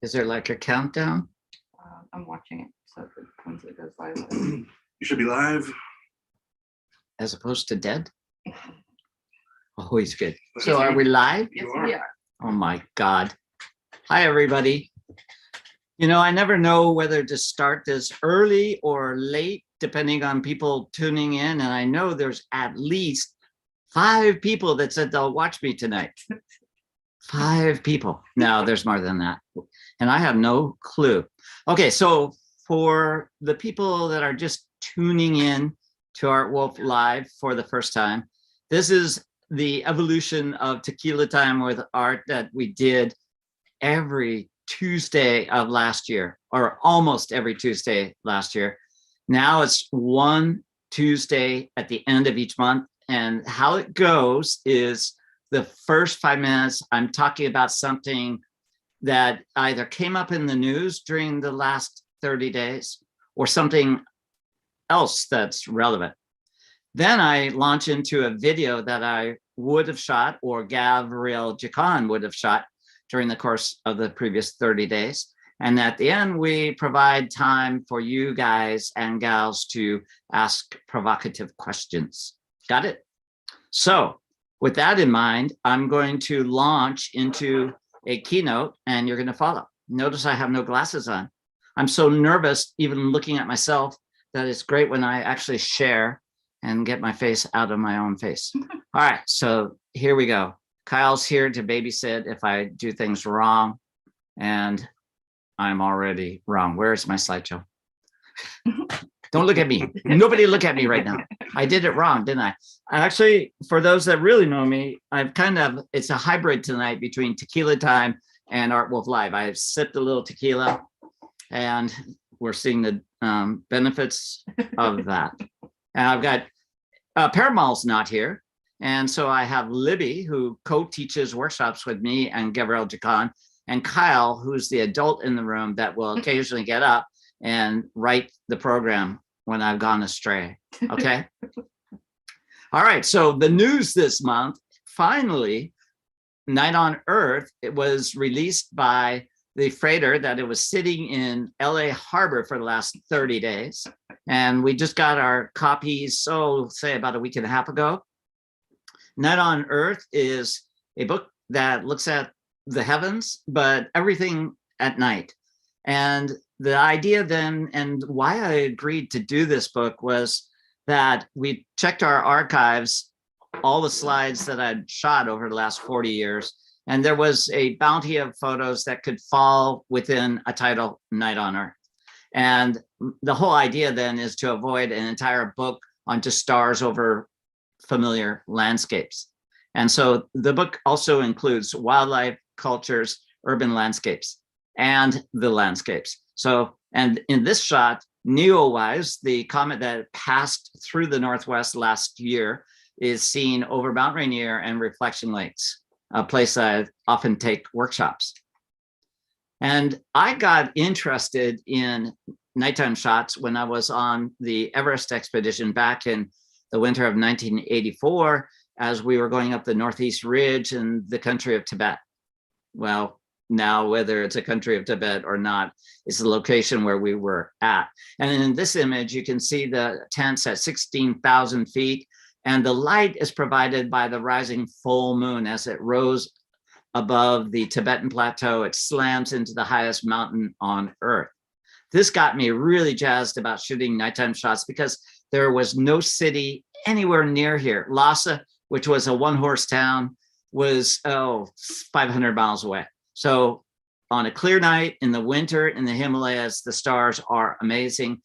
Is there like a countdown? I'm watching it, so once it goes live. You should be live. As opposed to dead? Always good. So are we live? Yes, we are. Oh my God. Hi, everybody. You know, I never know whether to start this early or late, depending on people tuning in. And I know there's at least 5 people that said they'll watch me tonight. 5 people. No, there's more than that. And I have no clue. Okay, so for the people that are just tuning in to Art Wolfe Live for the first time, this is the evolution of Tequila Time with Art that we did every Tuesday of last year, or almost every Tuesday last year. Now it's one Tuesday at the end of each month. And how it goes is the first 5 minutes, I'm talking about something that either came up in the news during the last 30 days or something else that's relevant. Then I launch into a video that I would have shot, or Gabriel Jacon would have shot during the course of the previous 30 days. And at the end, we provide time for you guys and gals to ask provocative questions. Got it? So with that in mind, I'm going to launch into a keynote and you're going to follow. Notice I have no glasses on. I'm so nervous even looking at myself that it's great when I actually share and get my face out of my own face. All right, so here we go. Kyle's here to babysit if I do things wrong, and I'm already wrong. Where's my slideshow? Don't look at me. Nobody look at me right now. I did it wrong, didn't I? Actually, for those that really know me, it's a hybrid tonight between Tequila Time and Art Wolfe Live. I've sipped a little tequila and we're seeing the benefits of that. And I've got Paramal's not here. And so I have Libby, who co-teaches workshops with me and Gabriel Jacon, and Kyle, who's the adult in the room that will occasionally get up and write the program when I've gone astray. Okay. All right. So the news this month, finally, Night on Earth, it was released by the freighter that it was sitting in LA Harbor for the last 30 days. And we just got our copies, so say about a week and a half ago. Night on Earth is a book that looks at the heavens, but everything at night. And the idea then, and why I agreed to do this book, was that we checked our archives, all the slides that I'd shot over the last 40 years, and there was a bounty of photos that could fall within a title, Night on Earth. And the whole idea then is to avoid an entire book on just stars over familiar landscapes. And so the book also includes wildlife, cultures, urban landscapes, and the landscapes. So, and in this shot, Neowise, the comet that passed through the Northwest last year, is seen over Mount Rainier and Reflection Lakes, a place I often take workshops. And I got interested in nighttime shots when I was on the Everest expedition back in the winter of 1984, as we were going up the Northeast Ridge in the country of Tibet. Well, now whether it's a country of Tibet or not, is the location where we were at. And in this image, you can see the tents at 16,000 feet, and the light is provided by the rising full moon as it rose above the Tibetan plateau. It slams into the highest mountain on Earth. This got me really jazzed about shooting nighttime shots because there was no city anywhere near here. Lhasa, which was a one-horse town, was 500 miles away. So on a clear night in the winter in the Himalayas, the stars are amazing.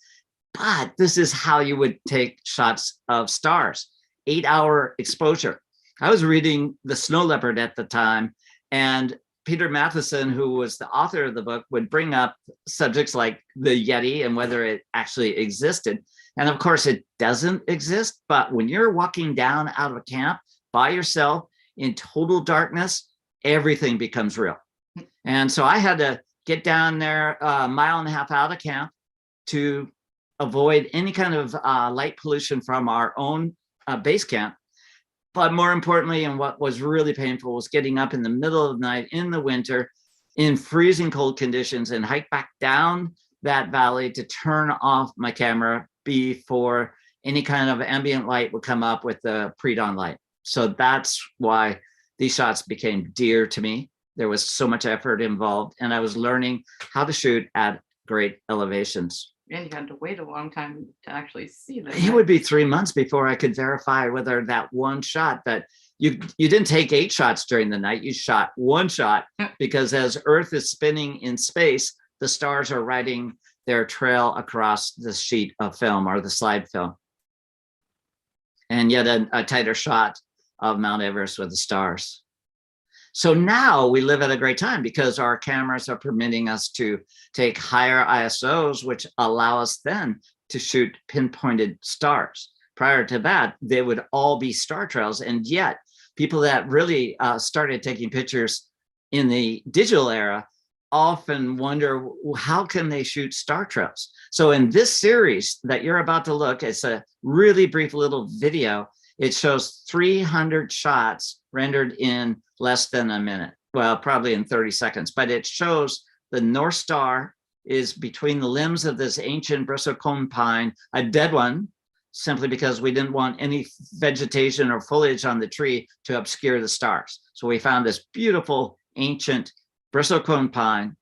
But this is how you would take shots of stars, 8-hour exposure. I was reading The Snow Leopard at the time, and Peter Matheson, who was the author of the book, would bring up subjects like the Yeti and whether it actually existed. And of course, it doesn't exist. But when you're walking down out of a camp by yourself in total darkness, everything becomes real. And so I had to get down there a mile and a half out of camp to avoid any kind of light pollution from our own base camp. But more importantly, and what was really painful, was getting up in the middle of the night in the winter in freezing cold conditions and hike back down that valley to turn off my camera before any kind of ambient light would come up with the pre-dawn light. So that's why these shots became dear to me. There was so much effort involved, and I was learning how to shoot at great elevations. And you had to wait a long time to actually see them. It would be 3 months before I could verify whether that one shot that you didn't take 8 shots during the night, you shot one shot, because as Earth is spinning in space, the stars are riding their trail across the sheet of film or the slide film. And yet a tighter shot of Mount Everest with the stars. So now we live at a great time because our cameras are permitting us to take higher ISOs, which allow us then to shoot pinpointed stars. Prior to that, they would all be star trails. And yet people that really started taking pictures in the digital era often wonder, how can they shoot star trails? So in this series that you're about to look, it's a really brief little video. It shows 300 shots rendered in less than a minute. Well, probably in 30 seconds, but it shows the North Star is between the limbs of this ancient bristlecone pine, a dead one, simply because we didn't want any vegetation or foliage on the tree to obscure the stars. So we found this beautiful ancient bristlecone pine,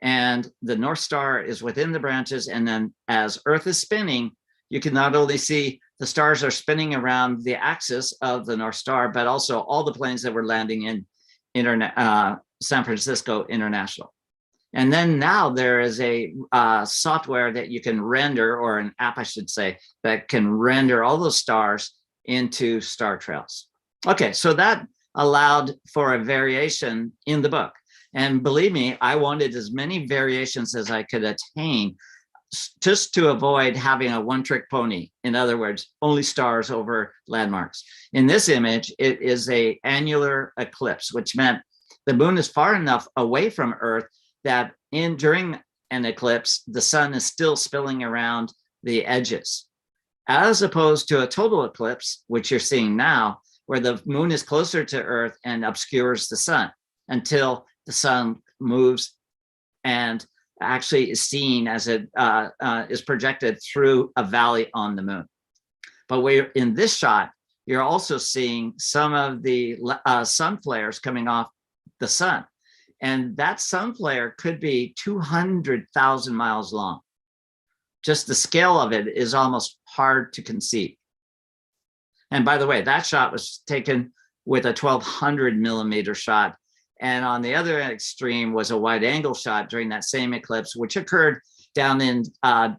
and the North Star is within the branches. And then as Earth is spinning, you can not only see the stars are spinning around the axis of the North Star, but also all the planes that were landing in San Francisco International. And then now there is a software that you can render, or an app, I should say, that can render all those stars into star trails. Okay, so that allowed for a variation in the book. And believe me, I wanted as many variations as I could attain, just to avoid having a one-trick pony. In other words, only stars over landmarks. In this image, it is an annular eclipse, which meant the moon is far enough away from Earth that during an eclipse, the sun is still spilling around the edges, as opposed to a total eclipse, which you're seeing now, where the moon is closer to Earth and obscures the sun until the sun moves and actually is seen as it is projected through a valley on the moon. But in this shot, you're also seeing some of the sun flares coming off the sun. And that sun flare could be 200,000 miles long. Just the scale of it is almost hard to conceive. And by the way, that shot was taken with a 1200 millimeter shot. And on the other extreme was a wide angle shot during that same eclipse, which occurred down in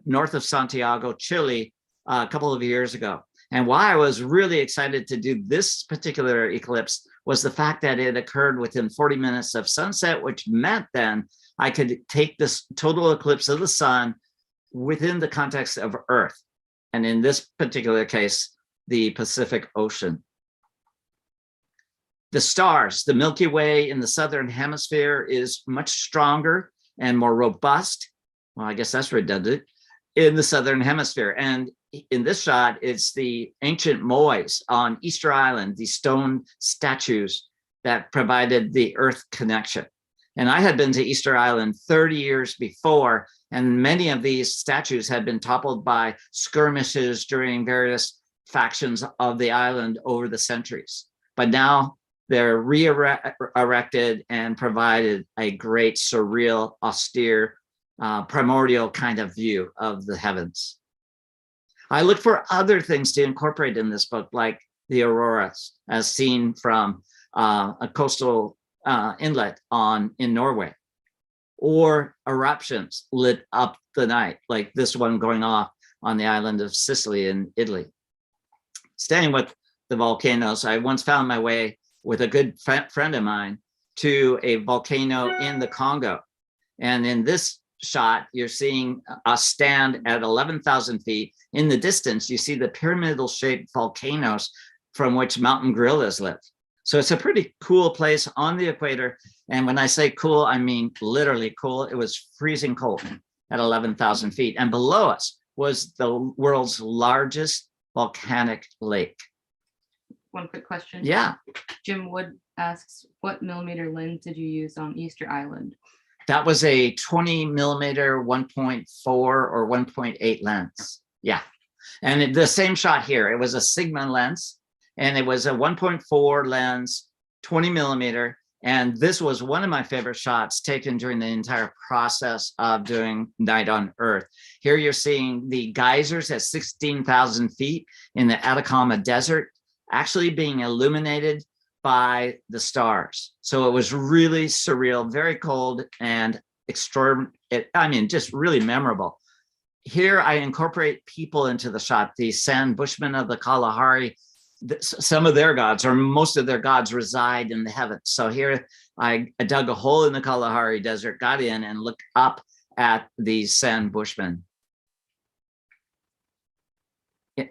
north of Santiago, Chile, a couple of years ago. And why I was really excited to do this particular eclipse was the fact that it occurred within 40 minutes of sunset, which meant then I could take this total eclipse of the sun within the context of Earth. And in this particular case, the Pacific Ocean. The stars, the Milky Way in the southern hemisphere is much stronger and more robust. Well, I guess that's redundant, in the southern hemisphere. And in this shot, it's the ancient moais on Easter Island, the stone statues that provided the Earth connection. And I had been to Easter Island 30 years before, and many of these statues had been toppled by skirmishes during various factions of the island over the centuries. But now they're re-erected and provided a great, surreal, austere, primordial kind of view of the heavens. I look for other things to incorporate in this book, like the auroras, as seen from a coastal inlet in Norway, or eruptions lit up the night, like this one going off on the island of Sicily in Italy. Staying with the volcanoes, I once found my way with a good friend of mine to a volcano in the Congo. And in this shot, you're seeing us stand at 11,000 feet. In the distance, you see the pyramidal shaped volcanoes from which mountain gorillas live. So it's a pretty cool place on the equator. And when I say cool, I mean literally cool. It was freezing cold at 11,000 feet. And below us was the world's largest volcanic lake. One quick question. Yeah. Jim Wood asks, what millimeter lens did you use on Easter Island? That was a 20 millimeter 1.4 or 1.8 lens. Yeah. And the same shot here, it was a Sigma lens, and it was a 1.4 lens, 20 millimeter. And this was one of my favorite shots taken during the entire process of doing Night on Earth. Here you're seeing the geysers at 16,000 feet in the Atacama Desert actually being illuminated by the stars. So it was really surreal, very cold, and extraordinary. I mean, just really memorable. Here I incorporate people into the shot. The San Bushmen of the Kalahari, some of their gods, or most of their gods, reside in the heavens. So here I dug a hole in the Kalahari Desert, got in, and looked up at the San Bushmen.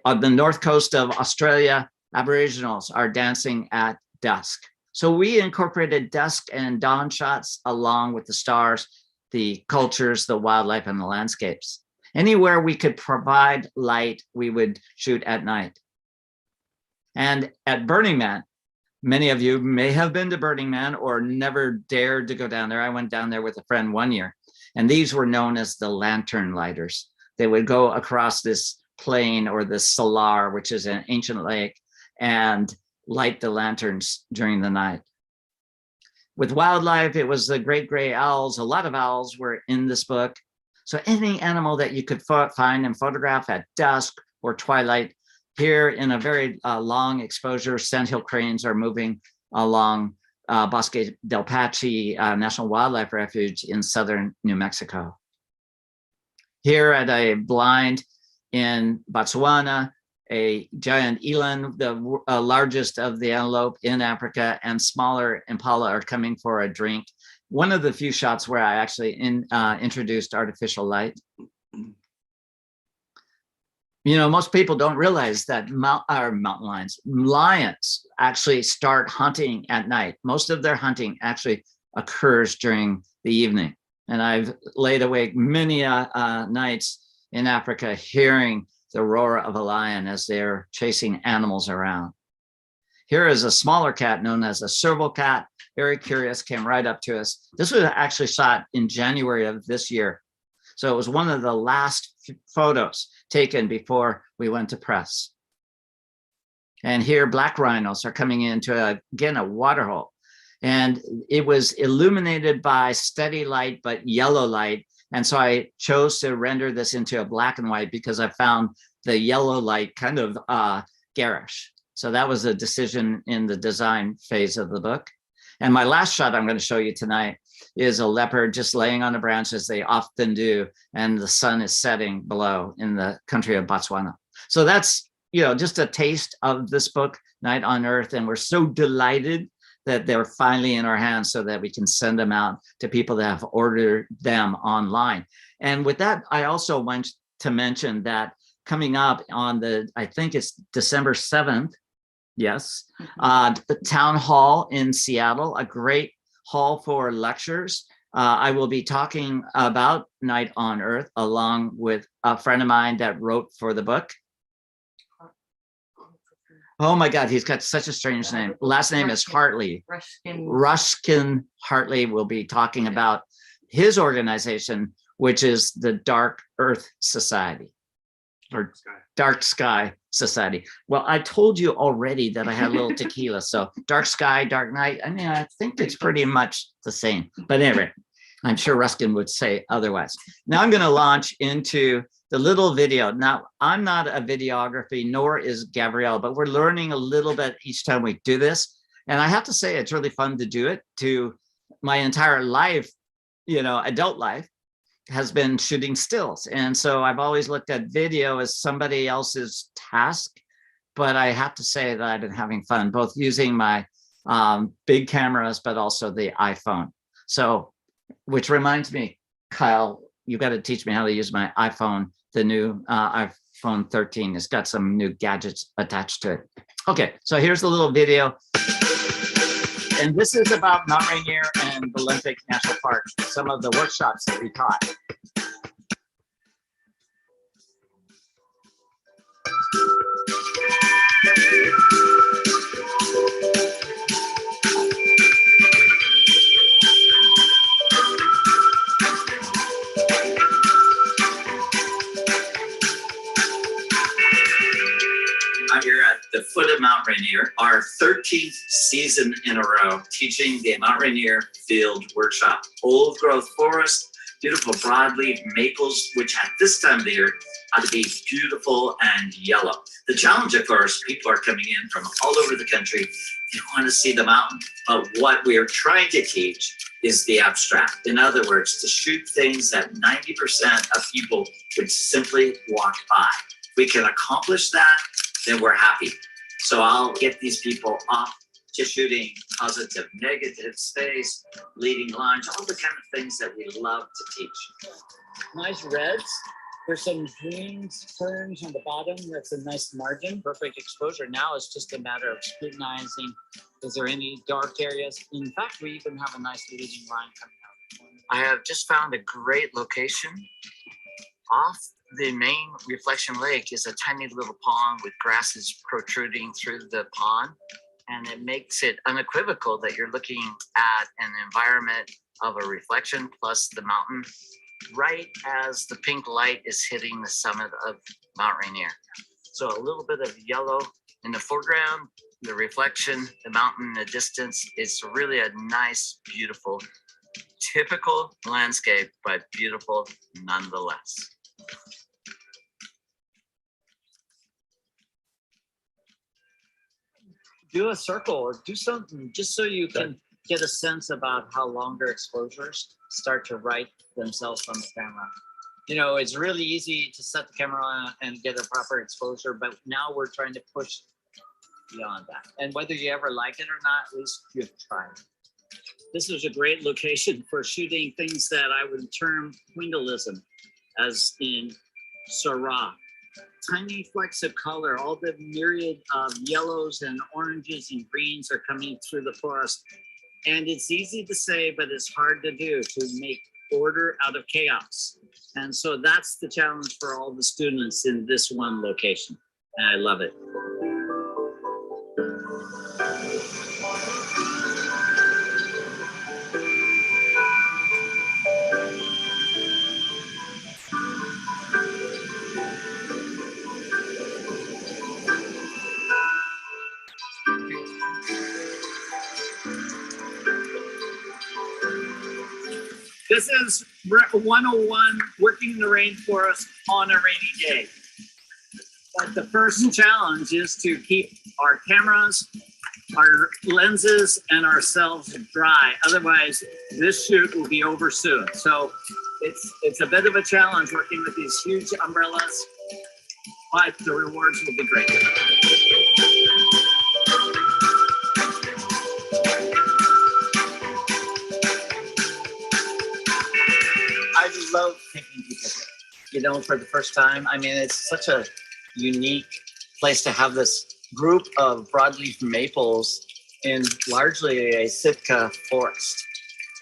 On the north coast of Australia, Aboriginals are dancing at dusk. So we incorporated dusk and dawn shots along with the stars, the cultures, the wildlife, and the landscapes. Anywhere we could provide light, we would shoot at night. And at Burning Man, many of you may have been to Burning Man or never dared to go down there. I went down there with a friend one year, and these were known as the lantern lighters. They would go across this plain, or the salar, which is an ancient lake, and light the lanterns during the night. With wildlife, it was the great gray owls. A lot of owls were in this book. So any animal that you could find and photograph at dusk or twilight. Here in a very long exposure, sandhill cranes are moving along Bosque del Pachi National Wildlife Refuge in southern New Mexico. Here at a blind in Botswana, a giant eland, the largest of the antelope in Africa, and smaller impala are coming for a drink. One of the few shots where I actually introduced artificial light. You know, most people don't realize that lions actually start hunting at night. Most of their hunting actually occurs during the evening. And I've laid awake many nights in Africa hearing the roar of a lion as they're chasing animals around. Here is a smaller cat known as a serval cat, very curious, came right up to us. This was actually shot in January of this year. So it was one of the last photos taken before we went to press. And here black rhinos are coming into, again, a water hole. And it was illuminated by steady light, but yellow light. And so I chose to render this into a black and white because I found the yellow light kind of garish. So that was a decision in the design phase of the book. And my last shot I'm going to show you tonight is a leopard just laying on a branch, as they often do, and the sun is setting below in the country of Botswana. So that's, you know, just a taste of this book, Night on Earth, and we're so delighted that they're finally in our hands so that we can send them out to people that have ordered them online. And with that, I also want to mention that coming up on the, I think it's December 7th, yes, the town hall in Seattle, a great hall for lectures. I will be talking about Night on Earth along with a friend of mine that wrote for the book. Oh my God, he's got such a strange name. Last name is Hartley. Ruskin Hartley will be talking about his organization, which is the Dark Earth Society, or Dark Sky Society. Well, I told you already that I had a little tequila, so dark sky, dark night. I mean, I think it's pretty much the same. But anyway, I'm sure Ruskin would say otherwise. Now I'm going to launch into the little video. Now, I'm not a videography, nor is Gabrielle, but we're learning a little bit each time we do this. And I have to say, it's really fun to do it. To my entire life, you know, adult life has been shooting stills. And so I've always looked at video as somebody else's task. But I have to say that I've been having fun, both using my big cameras, but also the iPhone. So, which reminds me, Kyle, you got to teach me how to use my iPhone. The new iPhone 13 has got some new gadgets attached to it. Okay, so here's the little video. And this is about Mount Rainier and Olympic National Park, some of the workshops that we taught. 13th season in a row teaching the Mount Rainier Field Workshop. Old growth forest, beautiful broadleaf maples, which at this time of the year ought to be beautiful and yellow. The challenge, of course, people are coming in from all over the country. They want to see the mountain. But what we are trying to teach is the abstract. In other words, to shoot things that 90% of people would simply walk by. If we can accomplish that, then we're happy. So I'll get these people off to shooting positive, negative space, leading lines, all the kind of things that we love to teach. Nice reds. There's some greens, ferns on the bottom. That's a nice margin. Perfect exposure. Now it's just a matter of scrutinizing. Is there any dark areas? In fact, we even have a nice leading line coming out. I have just found a great location. Off the main reflection lake is a tiny little pond with grasses protruding through the pond. And it makes it unequivocal that you're looking at an environment of a reflection plus the mountain right as the pink light is hitting the summit of Mount Rainier. So a little bit of yellow in the foreground, the reflection, the mountain in the distance. It's really a nice, beautiful, typical landscape, but beautiful nonetheless. Do a circle or do something just so you can get a sense about how longer exposures start to write themselves on the camera. You know, it's really easy to set the camera on and get a proper exposure, but now we're trying to push beyond that. And whether you ever like it or not, at least you've tried. This is a great location for shooting things that I would term pointillism, as in Syrah. Tiny flecks of color, all the myriad of yellows and oranges and greens are coming through the forest. And it's easy to say, but it's hard to do, to make order out of chaos. And so that's the challenge for all the students in this one location. And I love it. This is 101, working in the rainforest on a rainy day. But the first challenge is to keep our cameras, our lenses, and ourselves dry. Otherwise, this shoot will be over soon. So it's a bit of a challenge working with these huge umbrellas, but the rewards will be great. I love taking people, you know, for the first time. I mean, it's such a unique place to have this group of broadleaf maples in largely a Sitka forest.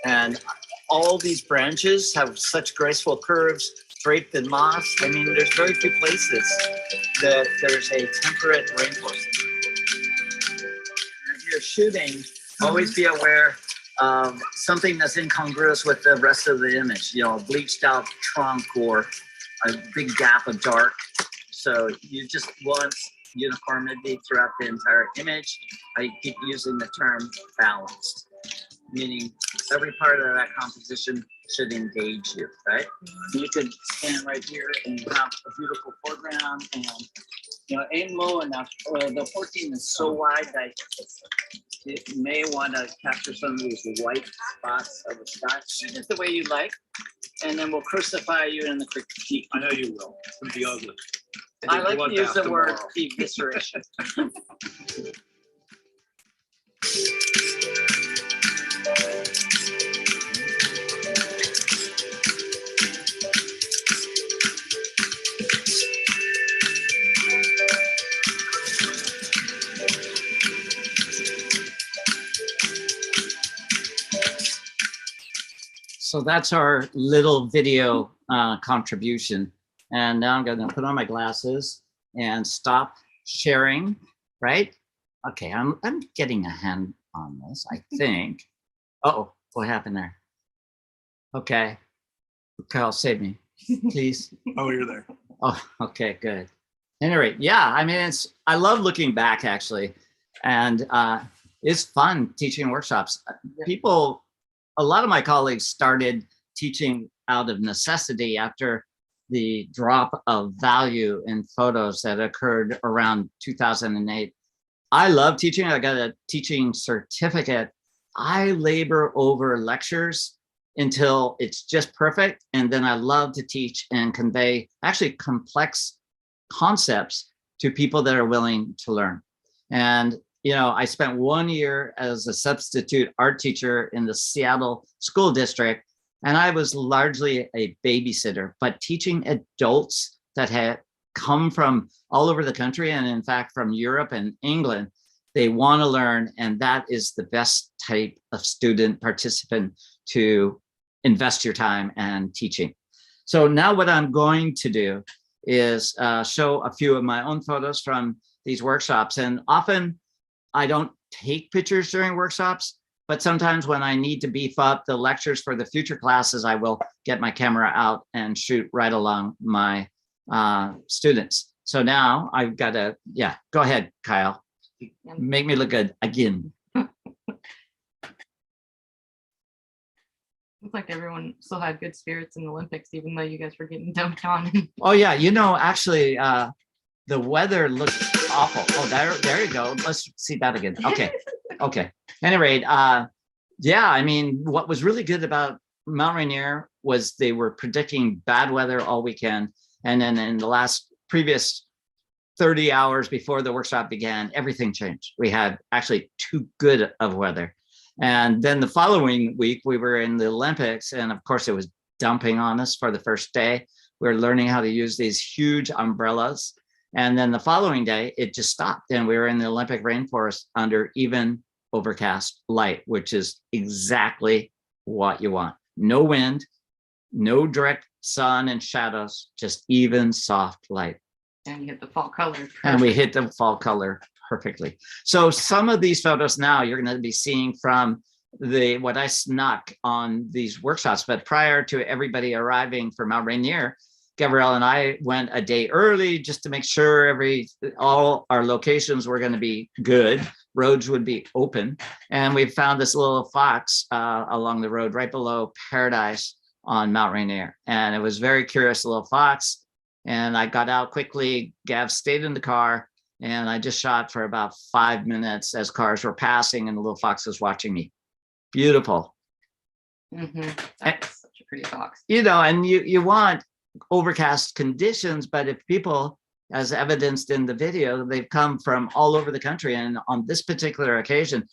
And all these branches have such graceful curves, draped in moss. I mean, there's very few places that there's a temperate rainforest. As you're shooting, always be aware of something that's incongruous with the rest of the image, you know, a bleached out trunk or a big gap of dark. So you just want uniformity throughout the entire image. I keep using the term balanced, meaning every part of that composition should engage you, right? You could stand right here and have a beautiful foreground and, you know, aim low enough. The 14 is so wide that it may want to capture some of these white spots of the sky. Shoot it the way you like, and then we'll crucify you in the critique. I know you will. It's gonna be ugly. I like to use the word evisceration. So that's our little video contribution. And now I'm gonna put on my glasses and stop sharing, right? Okay, I'm getting a hand on this, I think. Uh-oh, what happened there? Okay, Kyle, save me, please. Oh, you're there. Oh, okay, good. Anyway, yeah, I mean, I love looking back actually. And it's fun teaching workshops. Yeah. People, a lot of my colleagues started teaching out of necessity after the drop of value in photos that occurred around 2008. I love teaching. I got a teaching certificate. I labor over lectures until it's just perfect. And then I love to teach and convey actually complex concepts to people that are willing to learn. And, you know, I spent 1 year as a substitute art teacher in the Seattle school district, and I was largely a babysitter, but teaching adults that had come from all over the country, and in fact, from Europe and England. They want to learn, and that is the best type of student participant to invest your time and teaching. So now what I'm going to do is show a few of my own photos from these workshops. And often I don't take pictures during workshops, but sometimes when I need to beef up the lectures for the future classes, I will get my camera out and shoot right along my students. So now I've got to, yeah, go ahead, Kyle. Make me look good again. Looks like everyone still had good spirits in the Olympics, even though you guys were getting dumped on. Oh yeah, you know, actually, the weather looked awful. Oh, there you go. Let's see that again. Okay, okay. At any rate, yeah, I mean, what was really good about Mount Rainier was they were predicting bad weather all weekend, and then in the last previous 30 hours before the workshop began, everything changed. We had actually too good of weather. And then the following week, we were in the Olympics, and of course it was dumping on us for the first day. We were learning how to use these huge umbrellas. And then the following day, it just stopped, and we were in the Olympic rainforest under even overcast light, which is exactly what you want. No wind, no direct sun and shadows, just even soft light. And you hit the fall color. And we hit the fall color perfectly. So some of these photos now you're going to be seeing from what I snuck on these workshops. But prior to everybody arriving for Mount Rainier, Gabrielle and I went a day early just to make sure all our locations were going to be good, roads would be open. And we found this little fox along the road right below Paradise on Mount Rainier. And it was very curious little fox. And I got out quickly. Gav stayed in the car, and I just shot for about 5 minutes as cars were passing, and the little fox was watching me. Beautiful. That's such a pretty fox. You know, and you want overcast conditions, but if people, as evidenced in the video, they've come from all over the country, and on this particular occasion,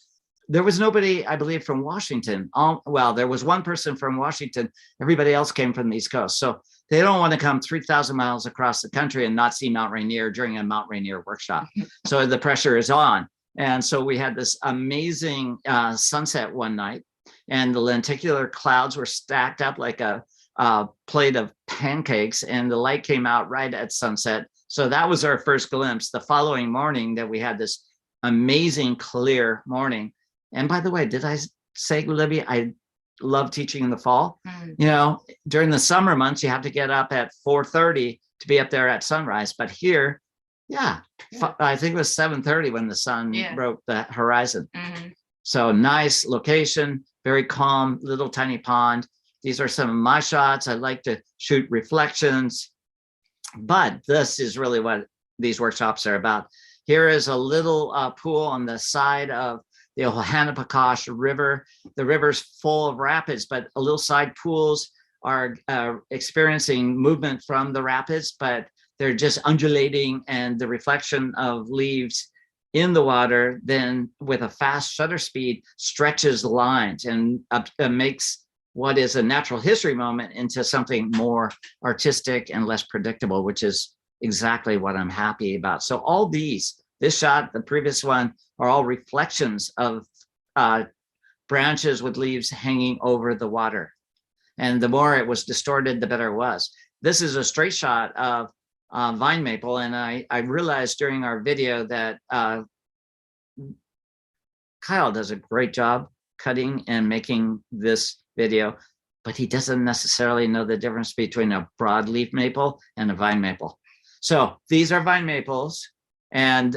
there was nobody, I believe, from Washington. Well, there was one person from Washington. Everybody else came from the East Coast. So they don't want to come 3,000 miles across the country and not see Mount Rainier during a Mount Rainier workshop. So the pressure is on. And so we had this amazing sunset one night, and the lenticular clouds were stacked up like a plate of pancakes, and the light came out right at sunset. So that was our first glimpse. The following morning that we had this amazing clear morning. And by the way, did I say, Libby, I love teaching in the fall? You know, during the summer months, you have to get up at 4:30 to be up there at sunrise. But here, yeah, I think it was 7:30 when the sun broke the horizon. So nice location, very calm, little tiny pond. These are some of my shots. I like to shoot reflections, but this is really what these workshops are about. Here is a little pool on the side of the Ohanapecosh River. The river's full of rapids, but a little side pools are experiencing movement from the rapids, but they're just undulating, and the reflection of leaves in the water then with a fast shutter speed stretches lines and makes what is a natural history moment into something more artistic and less predictable, which is exactly what I'm happy about. So all this shot, the previous one, are all reflections of branches with leaves hanging over the water. And the more it was distorted, the better it was. This is a straight shot of vine maple. And I realized during our video that Kyle does a great job cutting and making this video, but he doesn't necessarily know the difference between a broadleaf maple and a vine maple. So these are vine maples. And,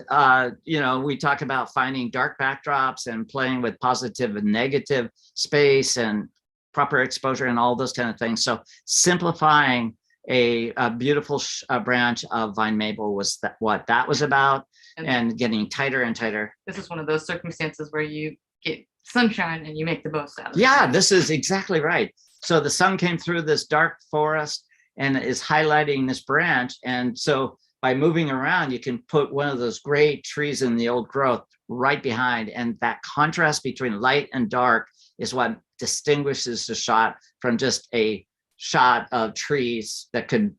we talk about finding dark backdrops and playing with positive and negative space and proper exposure and all those kind of things. So simplifying a beautiful branch of vine maple was what that was about, and getting tighter and tighter. This is one of those circumstances where you get sunshine and you make the most out of it. Yeah, this is exactly right. So the sun came through this dark forest and is highlighting this branch. And so by moving around, you can put one of those great trees in the old growth right behind. And that contrast between light and dark is what distinguishes the shot from just a shot of trees that could,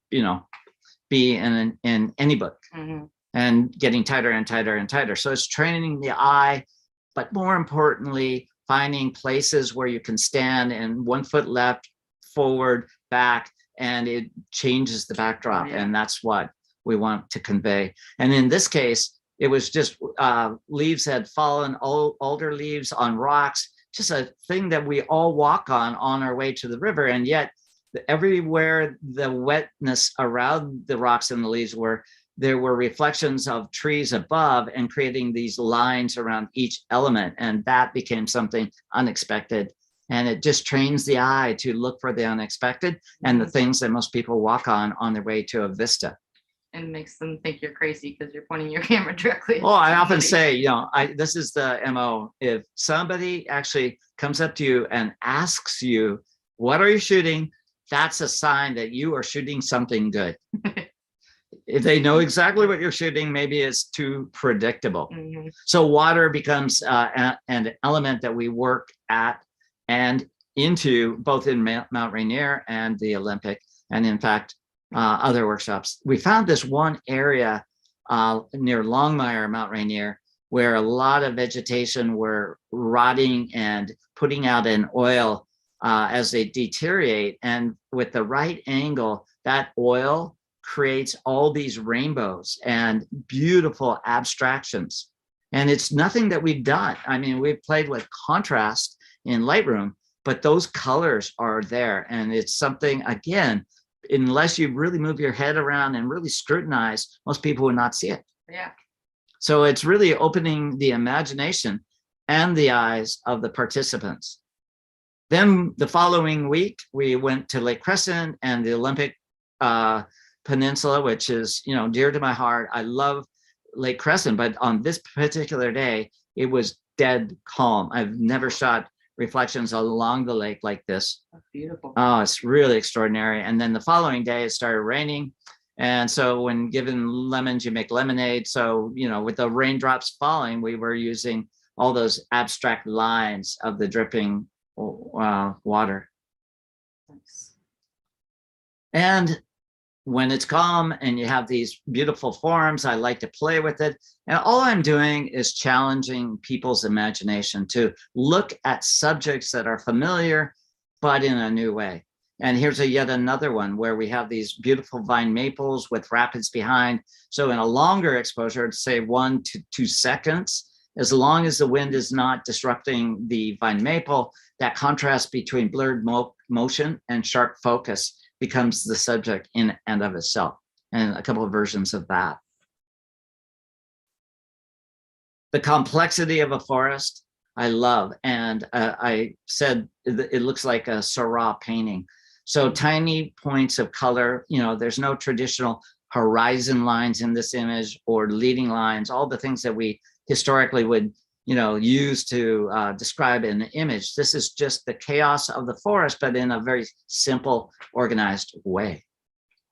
be in any book. Mhm. And getting tighter and tighter and tighter. So it's training the eye, but more importantly, finding places where you can stand and 1 foot left, forward, back, and it changes the backdrop. Yeah. And that's what we want to convey. And in this case, it was just leaves had fallen, alder leaves on rocks, just a thing that we all walk on our way to the river. And yet everywhere the wetness around the rocks and the leaves there were reflections of trees above and creating these lines around each element. And that became something unexpected. And it just trains the eye to look for the unexpected and the things that most people walk on their way to a vista. And makes them think you're crazy because you're pointing your camera directly. Oh, I often say, this is the MO. If somebody actually comes up to you and asks you, what are you shooting? That's a sign that you are shooting something good. If they know exactly what you're shooting, maybe it's too predictable. Mm-hmm. So water becomes an element that we work at and into both in Mount Rainier and the Olympic, and in fact, other workshops. We found this one area near Longmire, Mount Rainier, where a lot of vegetation were rotting and putting out an oil as they deteriorate. And with the right angle, that oil creates all these rainbows and beautiful abstractions. And it's nothing that we've done. I mean, we've played with contrast in Lightroom, but those colors are there. And it's something, again, unless you really move your head around and really scrutinize, most people would not see it. Yeah. So it's really opening the imagination and the eyes of the participants. Then the following week, we went to Lake Crescent and the Olympic Peninsula, which is, dear to my heart. I love Lake Crescent, but on this particular day, it was dead calm. I've never shot reflections along the lake like this. That's beautiful. Oh, it's really extraordinary. And then the following day, it started raining. And so when given lemons, you make lemonade. So, with the raindrops falling, we were using all those abstract lines of the dripping water. Nice. And when it's calm and you have these beautiful forms, I like to play with it. And all I'm doing is challenging people's imagination to look at subjects that are familiar, but in a new way. And here's yet another one where we have these beautiful vine maples with rapids behind. So in a longer exposure, say 1 to 2 seconds, as long as the wind is not disrupting the vine maple, that contrast between blurred motion and sharp focus becomes the subject in and of itself, and a couple of versions of that. The complexity of a forest, I love. And I said it looks like a Seurat painting. So tiny points of color, there's no traditional horizon lines in this image or leading lines, all the things that we historically would use to describe an image. This is just the chaos of the forest, but in a very simple, organized way.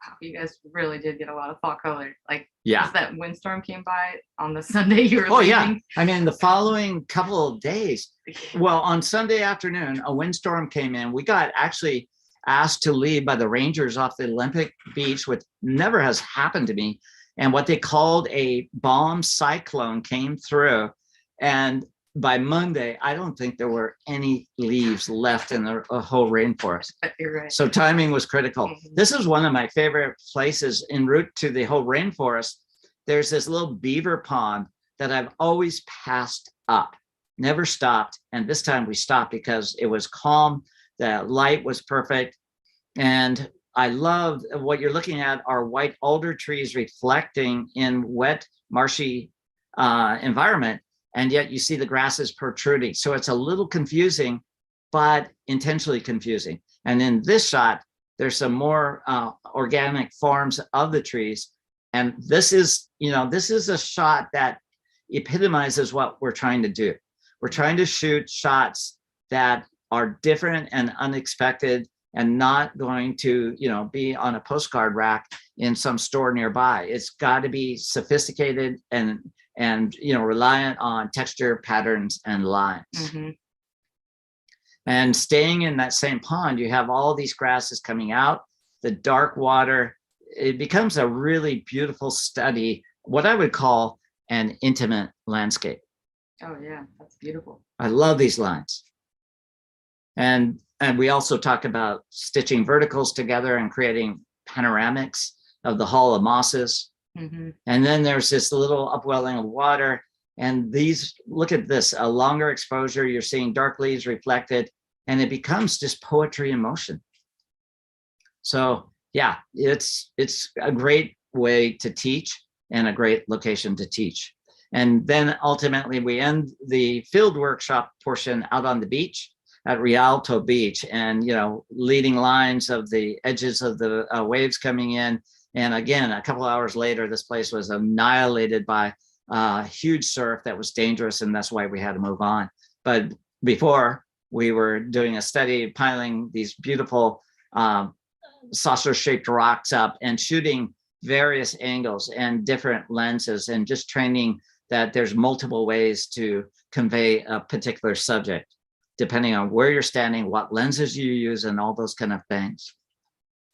Wow, you guys really did get a lot of fall color. Yeah. As that windstorm came by on the Sunday you were Oh, leaving. yeah. I mean, the following couple of days, well, on Sunday afternoon, a windstorm came in. We got actually asked to leave by the rangers off the Olympic beach, which never has happened to me. And what they called a bomb cyclone came through. And by Monday, I don't think there were any leaves left in the whole rainforest. You're right. So timing was critical. Mhm. This is one of my favorite places en route to the whole rainforest. There's this little beaver pond that I've always passed up, never stopped. And this time we stopped because it was calm. The light was perfect. And I loved what you're looking at are white alder trees reflecting in wet marshy environment, and yet you see the grasses protruding. So it's a little confusing, but intentionally confusing. And in this shot, there's some more organic forms of the trees. And this is, this is a shot that epitomizes what we're trying to do. We're trying to shoot shots that are different and unexpected and not going to, be on a postcard rack in some store nearby. It's got to be sophisticated and reliant on texture, patterns, and lines. Mm-hmm. And staying in that same pond, you have all these grasses coming out, the dark water. It becomes a really beautiful study, what I would call an intimate landscape. Oh yeah, that's beautiful. I love these lines. And we also talk about stitching verticals together and creating panoramics of the Hall of Mosses. Mm-hmm. And then there's this little upwelling of water. And these, look at this, a longer exposure, you're seeing dark leaves reflected, and it becomes just poetry in motion. So yeah, it's a great way to teach and a great location to teach. And then ultimately we end the field workshop portion out on the beach at Rialto Beach, and leading lines of the edges of the waves coming in. And again, a couple of hours later, this place was annihilated by huge surf that was dangerous, and that's why we had to move on. But before, we were doing a study piling these beautiful saucer-shaped rocks up and shooting various angles and different lenses, and just training that there's multiple ways to convey a particular subject, depending on where you're standing, what lenses you use, and all those kind of things.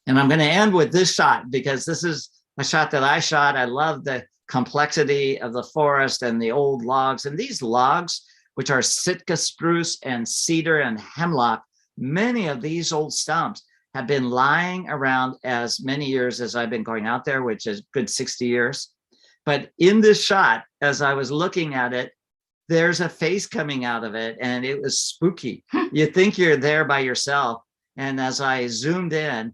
And I'm going to end with this shot, because this is a shot that I shot. I love the complexity of the forest and the old logs. And these logs, which are Sitka spruce and cedar and hemlock, many of these old stumps have been lying around as many years as I've been going out there, which is good 60 years. But in this shot, as I was looking at it, there's a face coming out of it, and it was spooky. You think you're there by yourself. And as I zoomed in,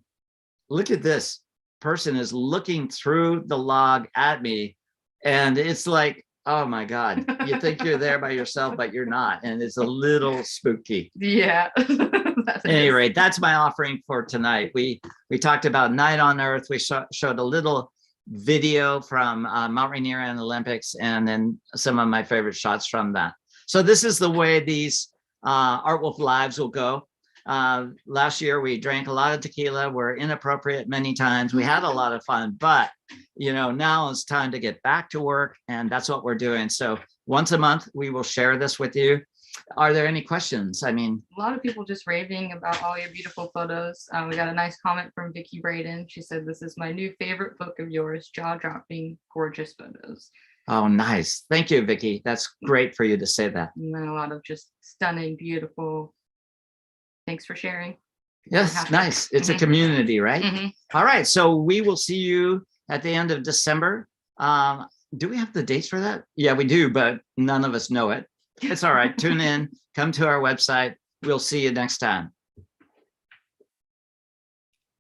look at this person is looking through the log at me. And it's like, oh my God, you think you're there by yourself, but you're not. And it's a little spooky. Yeah. At any rate, that's my offering for tonight. We talked about Night on Earth. We showed a little video from Mount Rainier and Olympics, and then some of my favorite shots from that. So this is the way these Art Wolf Lives will go. Last year we drank a lot of tequila. We're inappropriate many times. We had a lot of fun, but now it's time to get back to work, and that's what we're doing. So once a month we will share this with you. Are there any questions? I mean, a lot of people just raving about all your beautiful photos. We got a nice comment from Vicky Braden. She said, "This is my new favorite book of yours, jaw-dropping, gorgeous photos." Oh, nice. Thank you, Vicky. That's great for you to say that. And then a lot of just stunning, beautiful. Thanks for sharing. Yes, nice. It's a community, right? Mm-hmm. All right. So we will see you at the end of December. Do we have the dates for that? Yeah, we do, but none of us know it. It's all right. Tune in, come to our website. We'll see you next time.